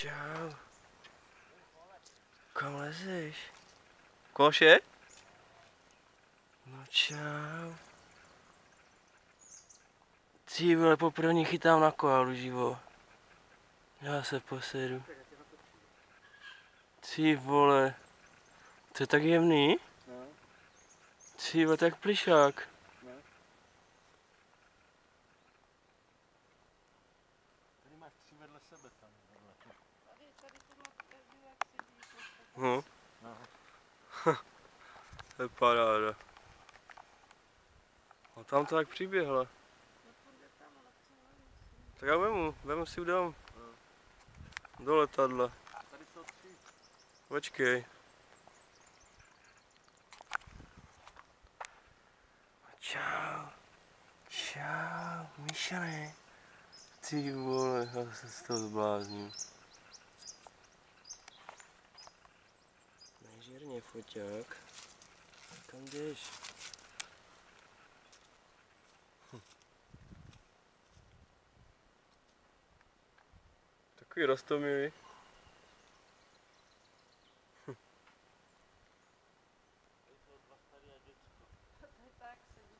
Čau. Kam lezeš? Koše? No čau. Ty vole, poprvé chytám na koalu živo. Já se posedu. Ty vole. To je tak jemný? No. Ty vole, tak plišák. No. Tady máš 3 vedle sebe tam. Tady tohle každý jak sedí. No. No. To je paráda. A tam to tak přiběhla. Tak já vemu si udám. Do letadla. Tady jsou 3. Počkej. Čau. Čau, Míšane. Ty vole, já se z toho zblázním. Nežerně, foťák. Kam jdeš? Takový roztomilý. Tady jsou 2 starý a děcko. Tak sedí.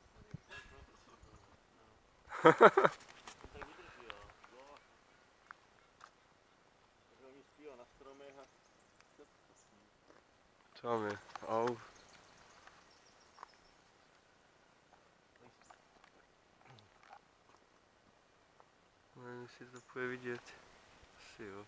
Tak vydrží, jo. Dlouho. Takže oni spí na stromech a všechno s ním. Tam je, au. Nevím, jestli to bude vidět. Asi jo.